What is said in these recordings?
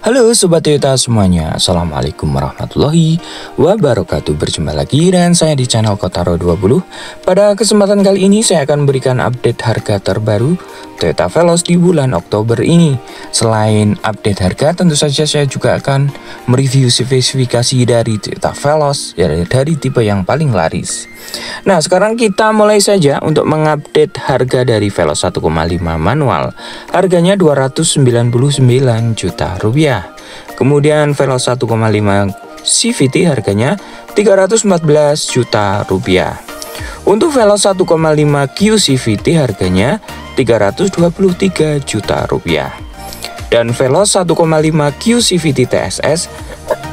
Halo Sobat Toyota semuanya, Assalamualaikum warahmatullahi wabarakatuh. Berjumpa lagi dengan saya di channel Kotaro 20. Pada kesempatan kali ini saya akan memberikan update harga terbaru Toyota Veloz di bulan Oktober ini. Selain update harga, tentu saja saya juga akan mereview spesifikasi dari Toyota Veloz dari tipe yang paling laris. Nah, sekarang kita mulai saja untuk mengupdate harga dari Veloz 1,5 manual. Harganya 299 juta rupiah. Kemudian Veloz 1,5 CVT harganya 314 juta rupiah. Untuk Veloz 1,5 QCVT harganya 323 juta rupiah. Dan Veloz 1,5 QCVT TSS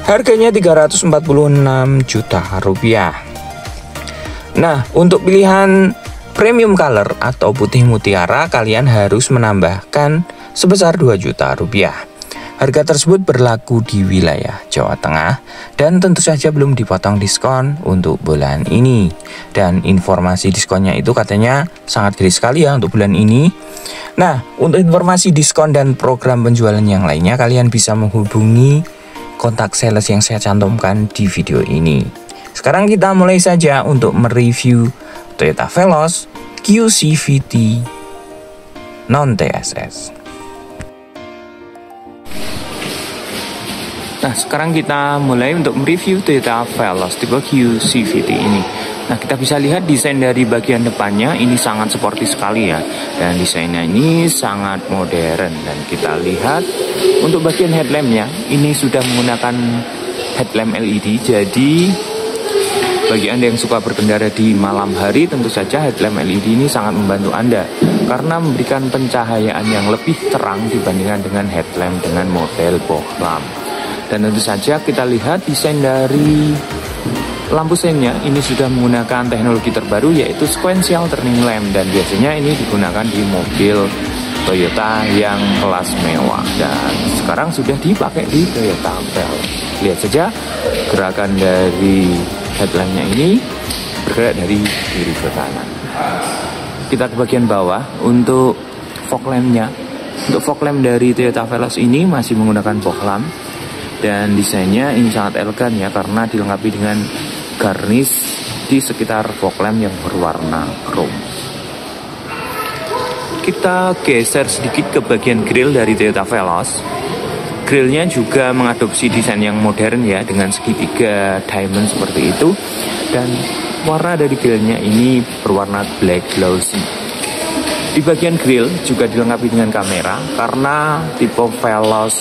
harganya 346 juta rupiah. Nah, untuk pilihan premium color atau putih mutiara, kalian harus menambahkan sebesar 2 juta rupiah. Harga tersebut berlaku di wilayah Jawa Tengah dan tentu saja belum dipotong diskon untuk bulan ini. Dan informasi diskonnya itu katanya sangat gede sekali ya untuk bulan ini. Nah, untuk informasi diskon dan program penjualan yang lainnya, kalian bisa menghubungi kontak sales yang saya cantumkan di video ini. Sekarang kita mulai saja untuk mereview Toyota Veloz QCVT non-TSS. Nah, sekarang kita mulai untuk mereview Toyota Veloz tipe QCVT ini. Nah, kita bisa lihat desain dari bagian depannya ini sangat sporty sekali ya. Dan desainnya ini sangat modern. Dan kita lihat untuk bagian headlampnya ini sudah menggunakan headlamp LED. Jadi bagi Anda yang suka berkendara di malam hari, tentu saja headlamp LED ini sangat membantu Anda karena memberikan pencahayaan yang lebih terang dibandingkan dengan headlamp dengan model bohlam. Dan tentu saja kita lihat desain dari lampu seinnya ini sudah menggunakan teknologi terbaru yaitu sequential turning lamp, dan biasanya ini digunakan di mobil Toyota yang kelas mewah dan sekarang sudah dipakai di Toyota Veloz. Lihat saja gerakan dari headlampnya ini bergerak dari kiri ke kanan. Kita ke bagian bawah untuk fog lampnya. Untuk fog lamp dari Toyota Veloz ini masih menggunakan bohlam dan desainnya ini sangat elegan ya karena dilengkapi dengan garnish di sekitar fog lamp yang berwarna chrome. Kita geser sedikit ke bagian grill dari Toyota Veloz. Grillnya juga mengadopsi desain yang modern ya dengan segitiga diamond seperti itu, dan warna dari grillnya ini berwarna black glossy. Di bagian grill juga dilengkapi dengan kamera karena tipe Veloz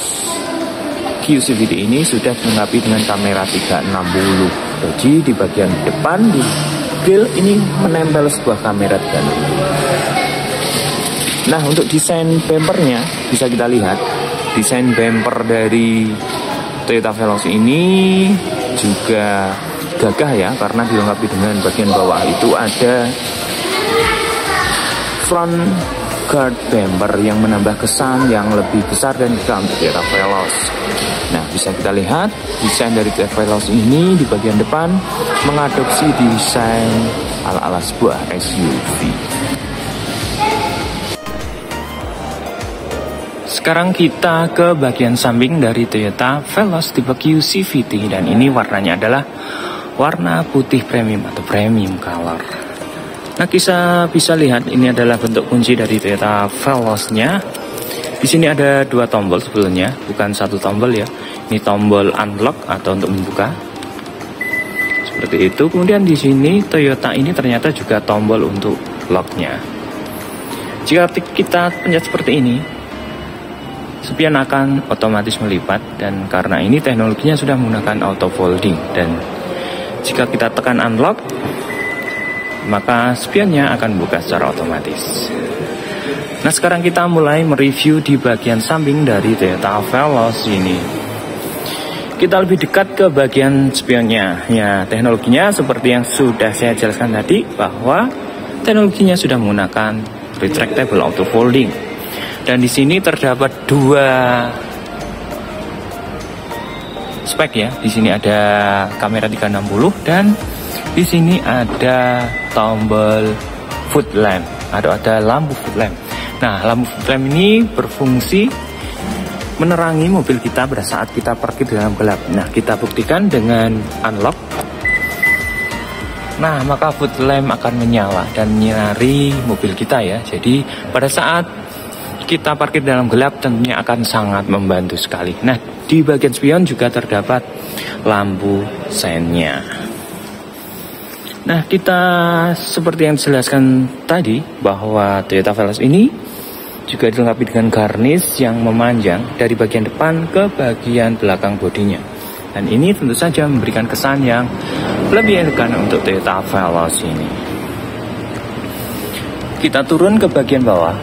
QCVT ini sudah dilengkapi dengan kamera 360. Jadi di bagian depan di grill ini menempel sebuah kamera 360. Nah, untuk desain bumpernya bisa kita lihat. Desain bumper dari Toyota Veloz ini juga gagah ya karena dilengkapi dengan bagian bawah itu ada front guard bumper yang menambah kesan yang lebih besar dan gagah untuk Toyota Veloz. Nah, bisa kita lihat desain dari Toyota Veloz ini di bagian depan mengadopsi desain ala-ala sebuah SUV. Sekarang kita ke bagian samping dari Toyota Veloz tipe QCVT dan ini warnanya adalah warna putih premium atau premium color. Nah, kita bisa lihat ini adalah bentuk kunci dari Toyota Veloz-nya. Di sini ada dua tombol sebetulnya, bukan satu tombol ya. Ini tombol unlock atau untuk membuka. Seperti itu. Kemudian di sini Toyota ini ternyata juga tombol untuk lock-nya. Jika kita pencet seperti ini, spion akan otomatis melipat, dan karena ini teknologinya sudah menggunakan auto folding, dan jika kita tekan unlock maka spionnya akan buka secara otomatis. Nah, sekarang kita mulai mereview di bagian samping dari Toyota Veloz ini. Kita lebih dekat ke bagian spionnya. Ya, teknologinya seperti yang sudah saya jelaskan tadi bahwa teknologinya sudah menggunakan retractable auto folding. Dan di sini terdapat dua spek ya. Di sini ada kamera 360 dan di sini ada tombol foot lamp atau ada lampu foot lamp. Nah, lampu foot lamp ini berfungsi menerangi mobil kita pada saat kita parkir dalam gelap. Nah, kita buktikan dengan unlock. Nah, maka foot lamp akan menyala dan menyinari mobil kita ya. Jadi pada saat kita parkir dalam gelap tentunya akan sangat membantu sekali. Nah, di bagian spion juga terdapat lampu seinnya. Nah, kita seperti yang dijelaskan tadi bahwa Toyota Veloz ini juga dilengkapi dengan garnish yang memanjang dari bagian depan ke bagian belakang bodinya. Dan ini tentu saja memberikan kesan yang lebih elegan untuk Toyota Veloz ini. Kita turun ke bagian bawah.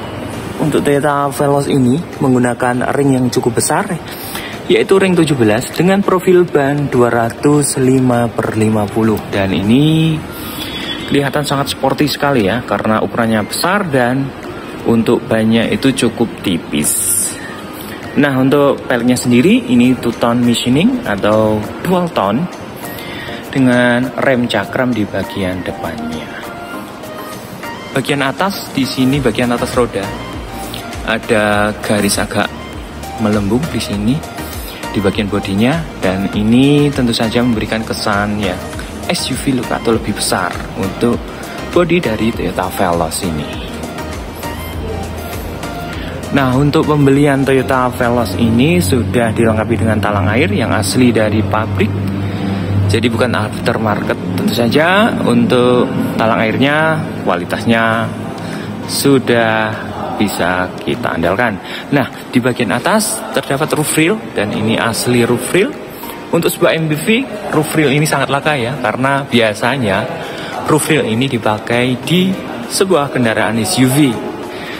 Untuk Toyota Veloz ini menggunakan ring yang cukup besar, yaitu ring 17 dengan profil ban 205/50. Dan ini kelihatan sangat sporty sekali ya, karena ukurannya besar dan untuk bannya itu cukup tipis. Nah, untuk peleknya sendiri ini two-tone machining atau dual tone dengan rem cakram di bagian depannya. Bagian atas di sini, bagian atas roda ada garis agak melembung di sini di bagian bodinya, dan ini tentu saja memberikan kesan ya SUV look atau lebih besar untuk bodi dari Toyota Veloz ini. Nah, untuk pembelian Toyota Veloz ini sudah dilengkapi dengan talang air yang asli dari pabrik, jadi bukan aftermarket. Tentu saja untuk talang airnya kualitasnya sudah bisa kita andalkan. Nah, di bagian atas terdapat roof rail dan ini asli roof rail. Untuk sebuah MPV, roof rail ini sangat langka ya, karena biasanya roof rail ini dipakai di sebuah kendaraan SUV.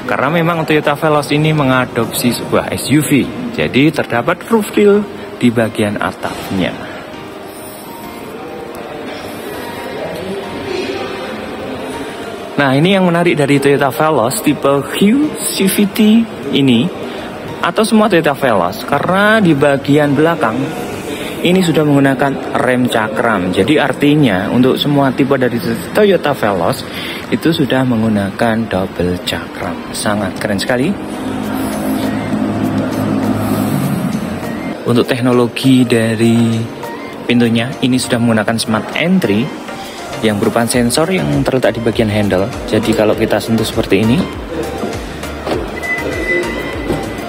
Karena memang Toyota Veloz ini mengadopsi sebuah SUV, jadi terdapat roof rail di bagian atapnya. Nah, ini yang menarik dari Toyota Veloz tipe Hue CVT ini atau semua Toyota Veloz, karena di bagian belakang ini sudah menggunakan rem cakram. Jadi artinya untuk semua tipe dari Toyota Veloz itu sudah menggunakan double cakram. Sangat keren sekali. Untuk teknologi dari pintunya ini sudah menggunakan smart entry yang berupa sensor yang terletak di bagian handle. Jadi kalau kita sentuh seperti ini,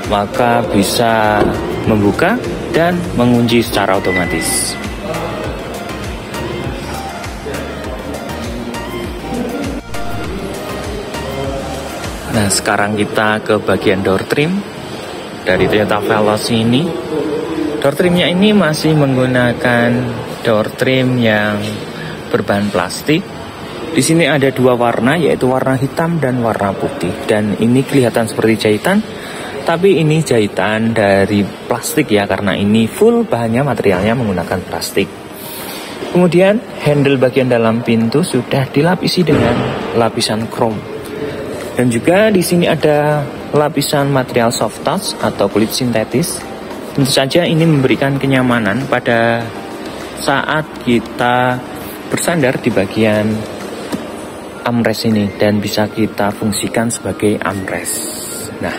maka bisa membuka dan mengunci secara otomatis. Nah, sekarang kita ke bagian door trim dari Toyota Veloz ini. Door trimnya ini masih menggunakan door trim yang berbahan plastik. Di sini ada dua warna, yaitu warna hitam dan warna putih. Dan ini kelihatan seperti jahitan, tapi ini jahitan dari plastik ya, karena ini full bahannya, materialnya menggunakan plastik. Kemudian handle bagian dalam pintu sudah dilapisi dengan lapisan chrome. Dan juga di sini ada lapisan material soft touch atau kulit sintetis. Tentu saja ini memberikan kenyamanan pada saat kita bersandar di bagian armrest ini, dan bisa kita fungsikan sebagai armrest. Nah,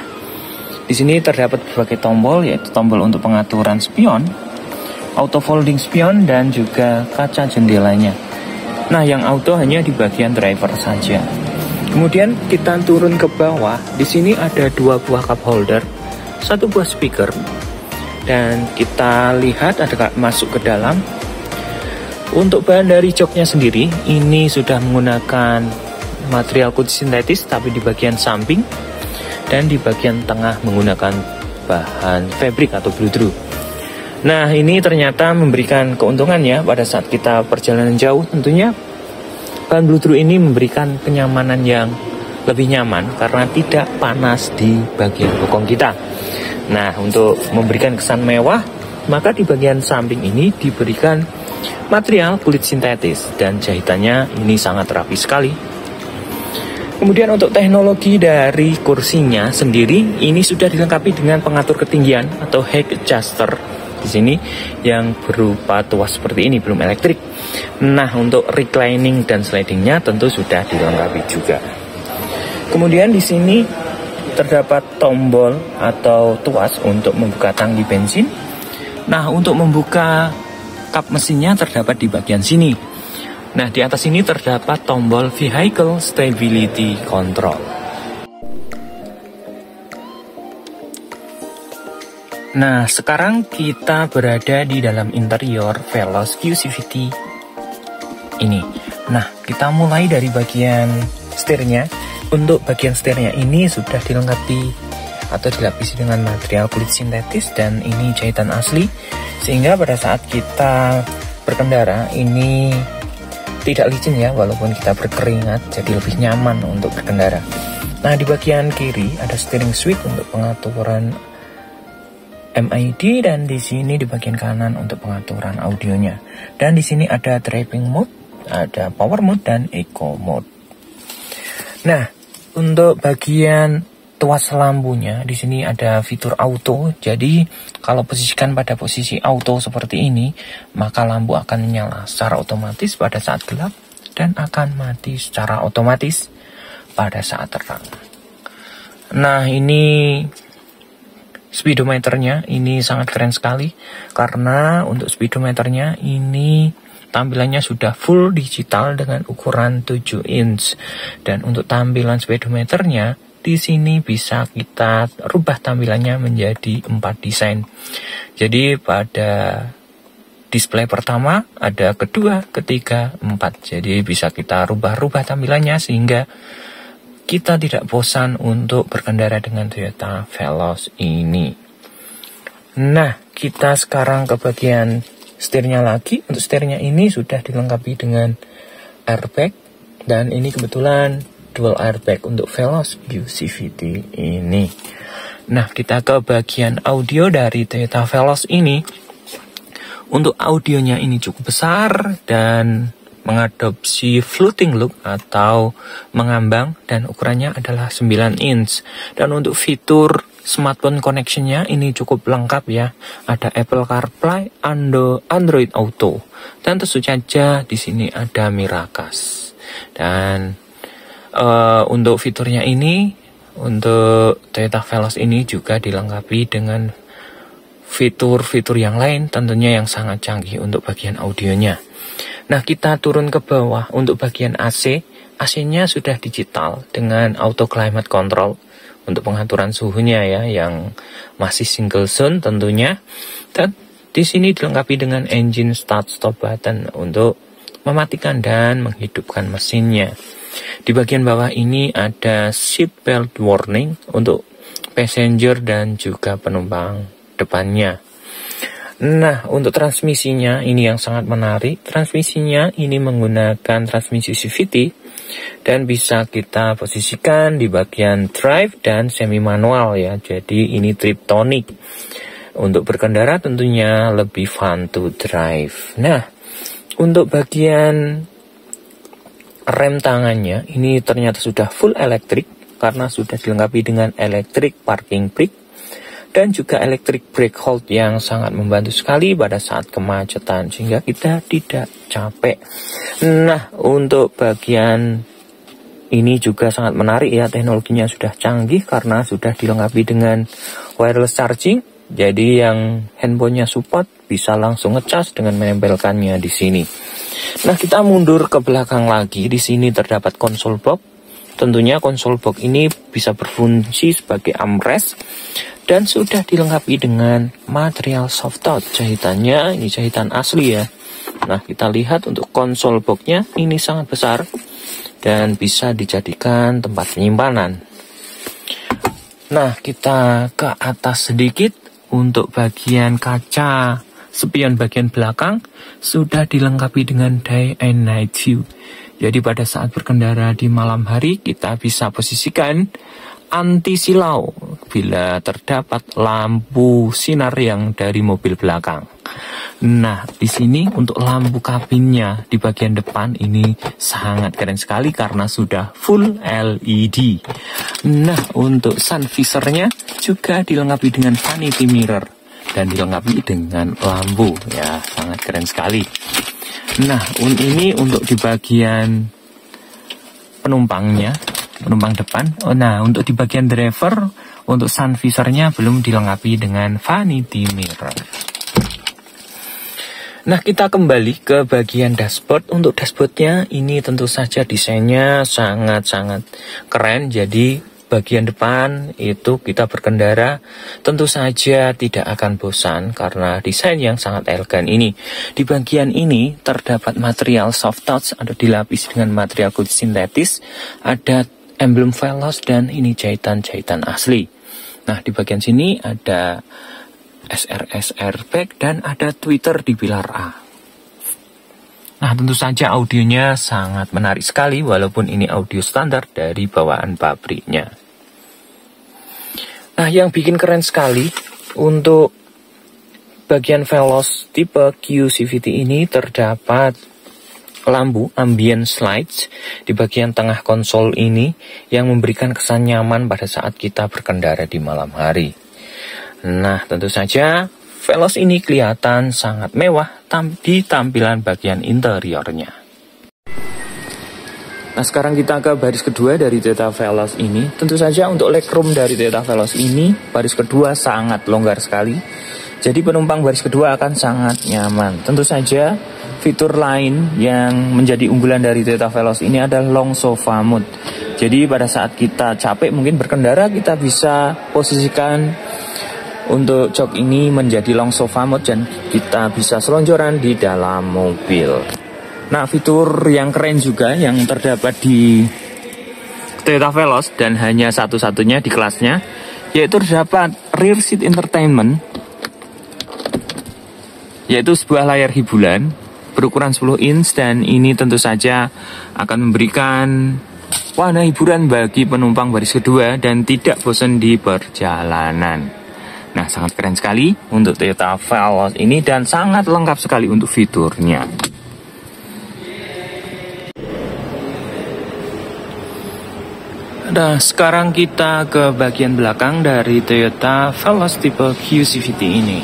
di sini terdapat berbagai tombol, yaitu tombol untuk pengaturan spion, auto folding spion, dan juga kaca jendelanya. Nah, yang auto hanya di bagian driver saja. Kemudian kita turun ke bawah. Di sini ada dua buah cup holder, satu buah speaker, dan kita lihat ada masuk ke dalam. Untuk bahan dari joknya sendiri, ini sudah menggunakan material kulit sintetis, tapi di bagian samping dan di bagian tengah menggunakan bahan fabric atau bludru. Nah, ini ternyata memberikan keuntungan ya pada saat kita perjalanan jauh. Tentunya bahan bludru ini memberikan kenyamanan yang lebih nyaman karena tidak panas di bagian bokong kita. Nah, untuk memberikan kesan mewah, maka di bagian samping ini diberikan material kulit sintetis dan jahitannya ini sangat rapi sekali. Kemudian untuk teknologi dari kursinya sendiri ini sudah dilengkapi dengan pengatur ketinggian atau height adjuster di sini yang berupa tuas seperti ini, belum elektrik. Nah, untuk reclining dan slidingnya tentu sudah dilengkapi juga. Kemudian di sini terdapat tombol atau tuas untuk membuka tangki bensin. Nah, untuk membuka kap mesinnya terdapat di bagian sini. Nah, di atas ini terdapat tombol Vehicle Stability Control. Nah, sekarang kita berada di dalam interior Veloz QCVT ini. Nah, kita mulai dari bagian setirnya. Untuk bagian setirnya ini sudah dilengkapi atau dilapisi dengan material kulit sintetis dan ini jahitan asli, sehingga pada saat kita berkendara ini tidak licin ya, walaupun kita berkeringat, jadi lebih nyaman untuk berkendara. Nah, di bagian kiri ada steering switch untuk pengaturan MID dan di sini di bagian kanan untuk pengaturan audionya. Dan di sini ada driving mode, ada power mode dan eco mode. Nah, untuk bagian tuas lampunya di sini ada fitur auto. Jadi kalau posisikan pada posisi auto seperti ini, maka lampu akan menyala secara otomatis pada saat gelap dan akan mati secara otomatis pada saat terang. Nah, ini speedometernya ini sangat keren sekali, karena untuk speedometernya ini tampilannya sudah full digital dengan ukuran 7 inch. Dan untuk tampilan speedometernya di sini bisa kita rubah tampilannya menjadi 4 desain. Jadi pada display pertama, ada kedua, ketiga, 4. Jadi bisa kita rubah-rubah tampilannya sehingga kita tidak bosan untuk berkendara dengan Toyota Veloz ini. Nah, kita sekarang ke bagian setirnya lagi. Untuk setirnya ini sudah dilengkapi dengan airbag dan ini kebetulan dual airbag untuk Veloz QCVT ini. Nah, kita ke bagian audio dari Toyota Veloz ini. Untuk audionya ini cukup besar dan mengadopsi floating loop atau mengambang dan ukurannya adalah 9 inch. Dan untuk fitur smartphone connection-nya ini cukup lengkap ya. Ada Apple CarPlay, Android Auto, dan tentu saja di sini ada Miracast. Dan untuk fiturnya ini, untuk Toyota Veloz ini juga dilengkapi dengan fitur-fitur yang lain, tentunya yang sangat canggih untuk bagian audionya. Nah, kita turun ke bawah untuk bagian AC. AC-nya sudah digital dengan auto climate control untuk pengaturan suhunya ya, yang masih single zone tentunya. Dan di sini dilengkapi dengan engine start stop button untuk mematikan dan menghidupkan mesinnya. Di bagian bawah ini ada seat belt warning untuk passenger dan juga penumpang depannya. Nah, untuk transmisinya ini yang sangat menarik. Transmisinya ini menggunakan transmisi CVT dan bisa kita posisikan di bagian drive dan semi manual ya. Jadi ini Triptonic. Untuk berkendara tentunya lebih fun to drive. Nah, untuk bagian rem tangannya ini ternyata sudah full elektrik karena sudah dilengkapi dengan electric parking brake dan juga electric brake hold yang sangat membantu sekali pada saat kemacetan sehingga kita tidak capek. Nah, untuk bagian ini juga sangat menarik ya, teknologinya sudah canggih karena sudah dilengkapi dengan wireless charging. Jadi yang handphonenya support bisa langsung ngecas dengan menempelkannya di sini. Nah, kita mundur ke belakang lagi. Di sini terdapat konsol box. Tentunya konsol box ini bisa berfungsi sebagai armrest dan sudah dilengkapi dengan material soft touch. Jahitannya ini jahitan asli ya. Nah, kita lihat untuk konsol boxnya ini sangat besar dan bisa dijadikan tempat penyimpanan. Nah, kita ke atas sedikit. Untuk bagian kaca spion bagian belakang sudah dilengkapi dengan day and night view. Jadi pada saat berkendara di malam hari kita bisa posisikan anti silau bila terdapat lampu sinar yang dari mobil belakang. Nah, di sini untuk lampu kabinnya di bagian depan ini sangat keren sekali karena sudah full LED. Nah, untuk sun visornya juga dilengkapi dengan vanity mirror dan dilengkapi dengan lampu ya, sangat keren sekali. Nah, ini untuk di bagian penumpangnya penumpang depan. Nah, untuk di bagian driver, untuk sun visornya belum dilengkapi dengan vanity mirror. Nah, kita kembali ke bagian dashboard. Untuk dashboardnya ini tentu saja desainnya sangat-sangat keren. Jadi bagian depan itu kita berkendara tentu saja tidak akan bosan karena desain yang sangat elegan ini. Di bagian ini terdapat material soft touch atau dilapis dengan material kulit sintetis. Ada emblem Veloz dan ini jahitan-jahitan asli. Nah, di bagian sini ada SRS airbag dan ada tweeter di pilar A. Nah, tentu saja audionya sangat menarik sekali walaupun ini audio standar dari bawaan pabriknya. Nah, yang bikin keren sekali untuk bagian Veloz tipe Q-CVT ini terdapat lampu ambient lights di bagian tengah konsol ini yang memberikan kesan nyaman pada saat kita berkendara di malam hari. Nah, tentu saja Veloz ini kelihatan sangat mewah di tampilan bagian interiornya. Nah, sekarang kita ke baris kedua dari Toyota Veloz ini. Tentu saja untuk legroom dari Toyota Veloz ini, baris kedua sangat longgar sekali. Jadi penumpang baris kedua akan sangat nyaman. Tentu saja fitur lain yang menjadi unggulan dari Toyota Veloz ini adalah long sofa mode. Jadi pada saat kita capek mungkin berkendara, kita bisa posisikan untuk jok ini menjadi long sofa mode dan kita bisa selonjoran di dalam mobil. Nah, fitur yang keren juga yang terdapat di Toyota Veloz dan hanya satu-satunya di kelasnya, yaitu terdapat rear seat entertainment, yaitu sebuah layar hiburan berukuran 10 inch dan ini tentu saja akan memberikan warna hiburan bagi penumpang baris kedua dan tidak bosan di perjalanan. Nah, sangat keren sekali untuk Toyota Veloz ini dan sangat lengkap sekali untuk fiturnya. Nah, sekarang kita ke bagian belakang dari Toyota Veloz tipe Q-CVT ini.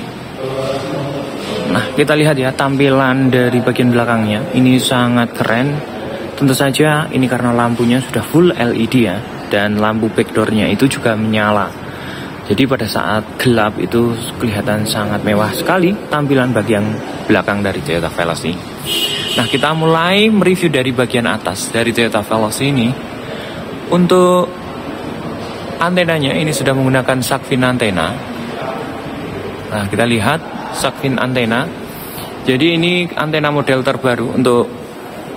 Nah, kita lihat ya tampilan dari bagian belakangnya. Ini sangat keren. Tentu saja ini karena lampunya sudah full LED ya. Dan lampu backdoornya itu juga menyala. Jadi pada saat gelap itu kelihatan sangat mewah sekali tampilan bagian belakang dari Toyota Veloz ini. Nah, kita mulai mereview dari bagian atas dari Toyota Veloz ini. Untuk antenanya ini sudah menggunakan shark fin antena. Nah, kita lihat shark fin antena. Jadi ini antena model terbaru untuk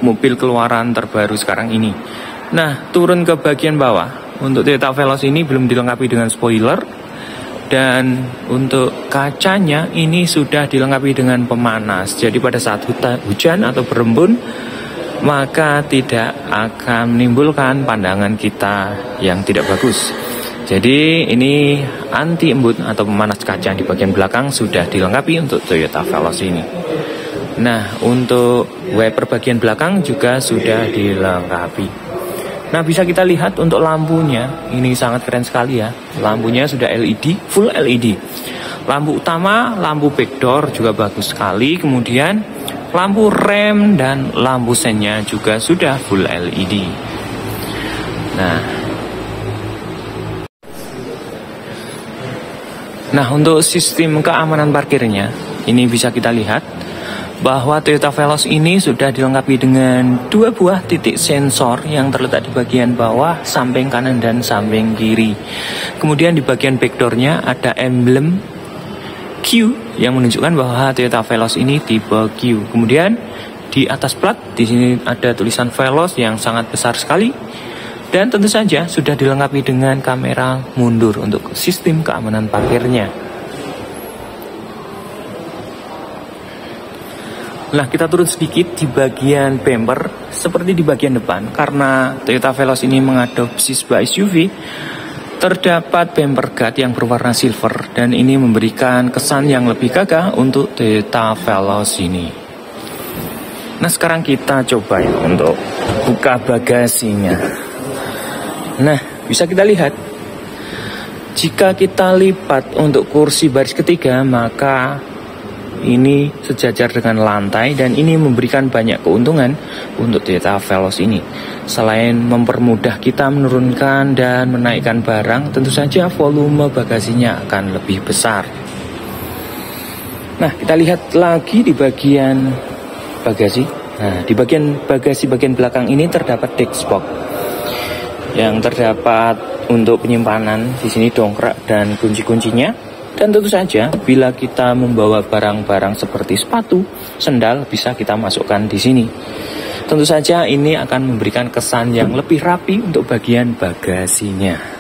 mobil keluaran terbaru sekarang ini. Nah, turun ke bagian bawah. Untuk Toyota Veloz ini belum dilengkapi dengan spoiler. Dan untuk kacanya ini sudah dilengkapi dengan pemanas. Jadi pada saat hujan atau berembun, maka tidak akan menimbulkan pandangan kita yang tidak bagus. Jadi ini anti embun atau pemanas kaca di bagian belakang sudah dilengkapi untuk Toyota Veloz ini. Nah, untuk wiper bagian belakang juga sudah dilengkapi. Nah, bisa kita lihat untuk lampunya, ini sangat keren sekali ya. Lampunya sudah LED, full LED. Lampu utama, lampu backdoor juga bagus sekali. Kemudian lampu rem dan lampu sennya juga sudah full LED. Nah, untuk sistem keamanan parkirnya, ini bisa kita lihat bahwa Toyota Veloz ini sudah dilengkapi dengan 2 buah titik sensor yang terletak di bagian bawah, samping kanan dan samping kiri. Kemudian di bagian backdoornya ada emblem Q yang menunjukkan bahwa Toyota Veloz ini tipe Q. Kemudian di atas plat di sini ada tulisan Veloz yang sangat besar sekali. Dan tentu saja sudah dilengkapi dengan kamera mundur untuk sistem keamanan parkirnya. Nah, kita turun sedikit di bagian bumper seperti di bagian depan. Karena Toyota Veloz ini mengadopsi sebuah SUV, terdapat bumper guard yang berwarna silver. Dan ini memberikan kesan yang lebih gagah untuk Toyota Veloz ini. Nah, sekarang kita coba ya untuk buka bagasinya. Nah, bisa kita lihat. Jika kita lipat untuk kursi baris ketiga, maka ini sejajar dengan lantai dan ini memberikan banyak keuntungan untuk Toyota Veloz ini. Selain mempermudah kita menurunkan dan menaikkan barang, tentu saja volume bagasinya akan lebih besar. Nah, kita lihat lagi di bagian bagasi. Nah, di bagian bagasi bagian belakang ini terdapat desk box yang terdapat untuk penyimpanan di sini dongkrak dan kunci-kuncinya. Dan tentu saja bila kita membawa barang-barang seperti sepatu, sendal bisa kita masukkan di sini. Tentu saja ini akan memberikan kesan yang lebih rapi untuk bagian bagasinya.